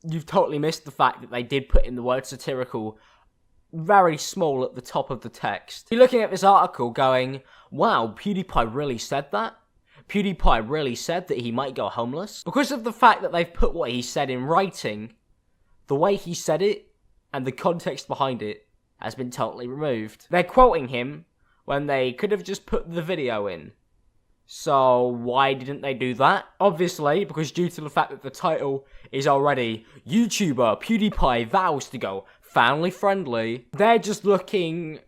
you've totally missed the fact that they did put in the word satirical very small at the top of the text. You're looking at this article going, wow, PewDiePie really said that? PewDiePie really said that he might go homeless? Because of the fact that they've put what he said in writing, the way he said it and the context behind it has been totally removed. They're quoting him when they could have just put the video in. So why didn't they do that? Obviously, because due to the fact that the title is already YouTuber PewDiePie vows to go family friendly, they're just looking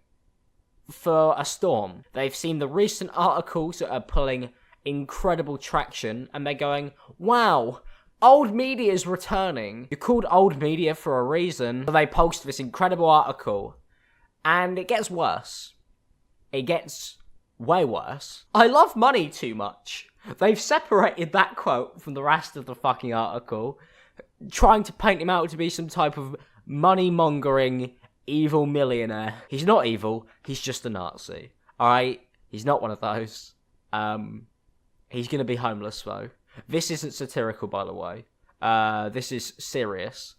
for a storm. They've seen the recent articles that are pulling incredible traction and they're going, wow, old media is returning. You're called old media for a reason. So they post this incredible article and it gets worse. It gets way worse. I love money too much. They've separated that quote from the rest of the fucking article, trying to paint him out to be some type of money-mongering evil millionaire. He's not evil, he's just a Nazi. Alright? He's not one of those. He's gonna be homeless though. This isn't satirical, by the way. This is serious.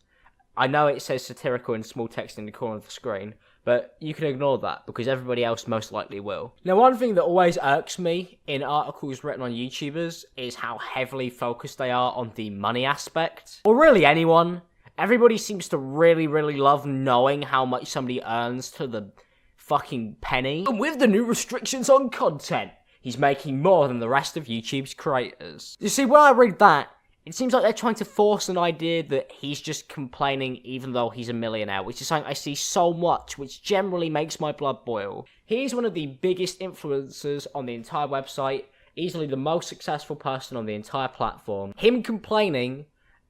I know it says satirical in small text in the corner of the screen, but you can ignore that because everybody else most likely will. Now, one thing that always irks me in articles written on YouTubers is how heavily focused they are on the money aspect. Or really anyone. Everybody seems to really, really love knowing how much somebody earns to the fucking penny. And with the new restrictions on content, he's making more than the rest of YouTube's creators. You see, when I read that, it seems like they're trying to force an idea that he's just complaining even though he's a millionaire, which is something I see so much, which generally makes my blood boil. He's one of the biggest influencers on the entire website, easily the most successful person on the entire platform. Him complaining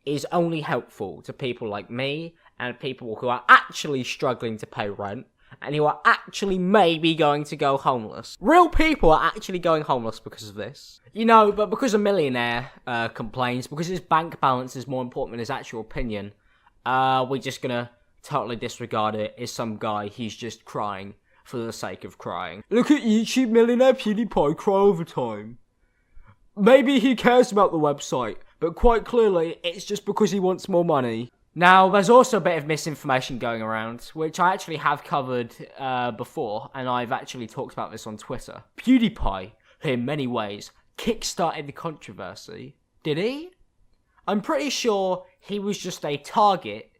is only helpful to people like me and people who are actually struggling to pay rent and who are actually maybe going to go homeless. Real people are actually going homeless because of this. You know, but because a millionaire complains, because his bank balance is more important than his actual opinion, we're just gonna totally disregard it as some guy who's just crying for the sake of crying. Look at YouTube millionaire PewDiePie cry over time. Maybe he cares about the website, but quite clearly it's just because he wants more money. Now, there's also a bit of misinformation going around, which I actually have covered before, and I've actually talked about this on Twitter. PewDiePie, who in many ways kickstarted the controversy, did he? I'm pretty sure he was just a target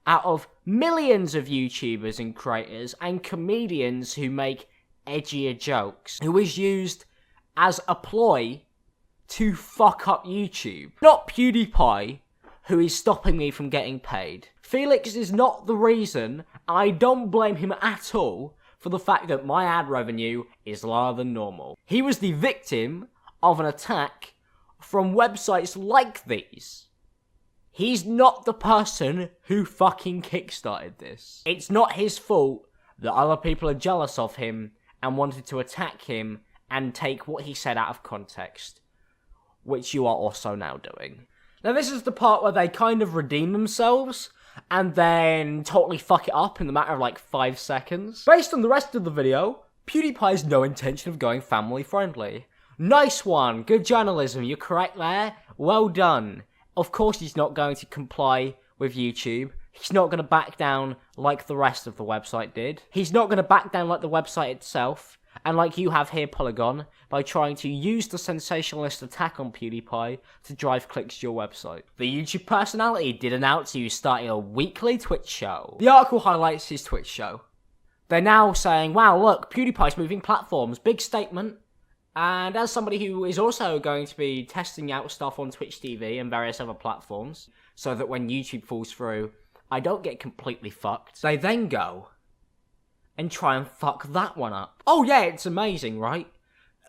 out of millions of YouTubers and creators and comedians who make edgier jokes, who was used as a ploy to fuck up YouTube. Not PewDiePie, who is stopping me from getting paid. Felix is not the reason, and I don't blame him at all for the fact that my ad revenue is lower than normal. He was the victim of an attack from websites like these. He's not the person who fucking kickstarted this. It's not his fault that other people are jealous of him and wanted to attack him and take what he said out of context, which you are also now doing. Now, this is the part where they kind of redeem themselves and then totally fuck it up in the matter of like 5 seconds. Based on the rest of the video, PewDiePie has no intention of going family friendly. Nice one, good journalism, you're correct there, well done. Of course he's not going to comply with YouTube. He's not going to back down like the rest of the website did. He's not going to back down like the website itself. And like you have here, Polygon, by trying to use the sensationalist attack on PewDiePie to drive clicks to your website. The YouTube personality did announce he was starting a weekly Twitch show. The article highlights his Twitch show. They're now saying, wow, look, PewDiePie's moving platforms, big statement. And as somebody who is also going to be testing out stuff on Twitch TV and various other platforms, so that when YouTube falls through, I don't get completely fucked, they then go and try and fuck that one up. Oh yeah, it's amazing, right?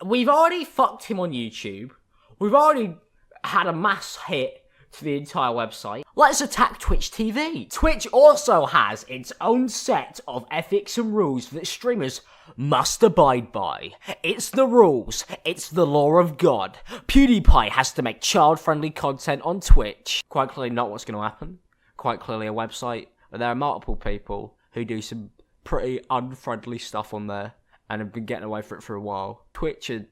We've already fucked him on YouTube. We've already had a mass hit to the entire website. Let's attack Twitch TV. Twitch also has its own set of ethics and rules that streamers must abide by. It's the rules. It's the law of God. PewDiePie has to make child-friendly content on Twitch. Quite clearly not what's going to happen. Quite clearly a website where there are multiple people who do some pretty unfriendly stuff on there and have been getting away for it for a while. Twitch are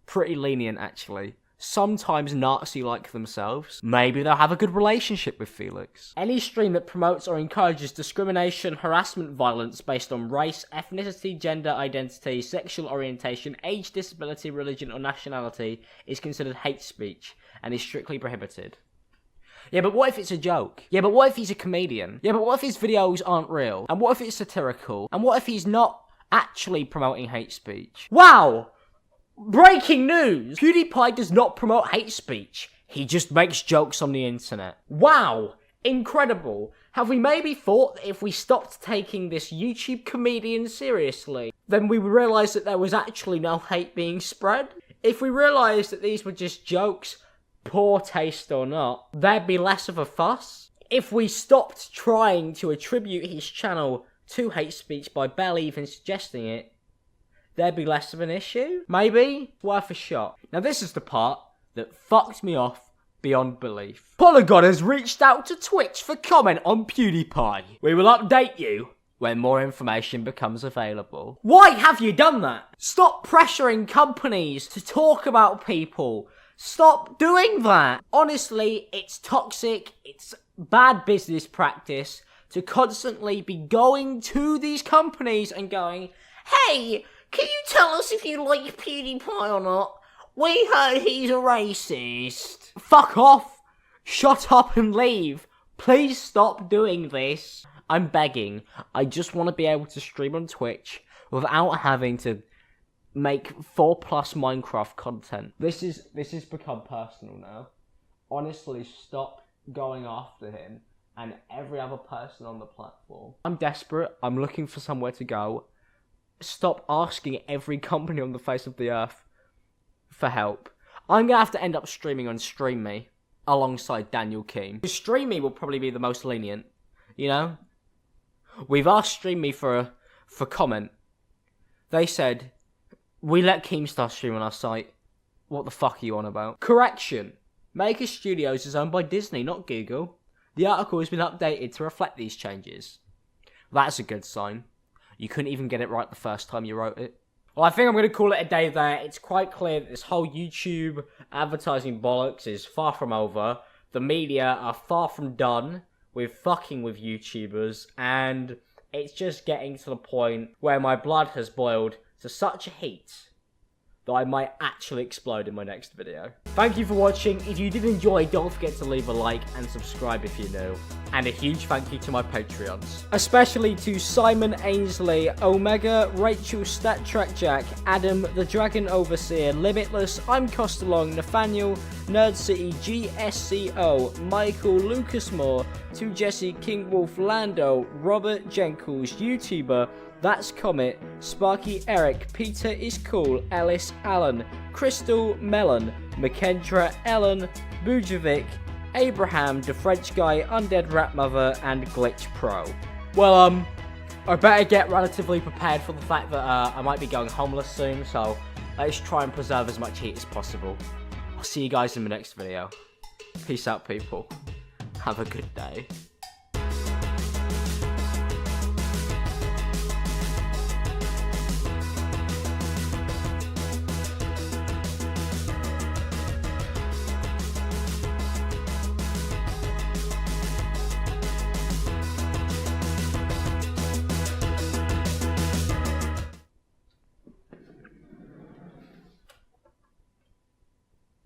pretty lenient, actually, sometimes Nazi-like themselves. Maybe they'll have a good relationship with Felix. Any stream that promotes or encourages discrimination, harassment, violence based on race, ethnicity, gender identity, sexual orientation, age, disability, religion, or nationality is considered hate speech and is strictly prohibited. Yeah, but what if it's a joke? Yeah, but what if he's a comedian? Yeah, but what if his videos aren't real? And what if it's satirical? And what if he's not actually promoting hate speech? Wow! Breaking news! PewDiePie does not promote hate speech. He just makes jokes on the internet. Wow! Incredible. Have we maybe thought that if we stopped taking this YouTube comedian seriously, then we would realise that there was actually no hate being spread? If we realised that these were just jokes, poor taste or not, there'd be less of a fuss? If we stopped trying to attribute his channel to hate speech by barely even suggesting it, there'd be less of an issue? Maybe? Worth a shot. Now this is the part that fucked me off beyond belief. Polygon has reached out to Twitch for comment on PewDiePie. We will update you when more information becomes available. Why have you done that? Stop pressuring companies to talk about people. Stop doing that. Honestly, it's toxic. It's bad business practice to constantly be going to these companies and going, hey, can you tell us if you like PewDiePie or not? We heard he's a racist. Fuck off. Shut up and leave. Please stop doing this. I'm begging. I just want to be able to stream on Twitch without having to make 4+ Minecraft content. This has become personal now. Honestly, stop going after him and every other person on the platform. I'm desperate. I'm looking for somewhere to go. Stop asking every company on the face of the earth for help. I'm going to have to end up streaming on StreamMe alongside Daniel Keem. StreamMe will probably be the most lenient, you know? We've asked StreamMe for comment. They said, we let Keemstar stream on our site. What the fuck are you on about? Correction. Maker Studios is owned by Disney, not Google. The article has been updated to reflect these changes. That's a good sign. You couldn't even get it right the first time you wrote it. Well, I think I'm going to call it a day there. It's quite clear that this whole YouTube advertising bollocks is far from over. The media are far from done with fucking with YouTubers. And it's just getting to the point where my blood has boiled to such a heat that I might actually explode in my next video. Thank you for watching. If you did enjoy, don't forget to leave a like and subscribe if you're new. And a huge thank you to my Patreons. Especially to Simon Ainsley, Omega, Rachel Stattrack Jack, Adam, The Dragon Overseer, Limitless, I'm Costalong, Nathaniel, Nerd City, GSCO, Michael, Lucas Moore, to Jesse, King Wolf, Lando, Robert Jenkles, YouTuber, That's Comet, Sparky Eric, Peter is Cool, Ellis Allen, Crystal Melon, McKendra Ellen, Bujovic, Abraham, the French guy, Undead Rat Mother, and Glitch Pro. Well, I better get relatively prepared for the fact that I might be going homeless soon, so let's try and preserve as much heat as possible. I'll see you guys in the next video. Peace out, people. Have a good day.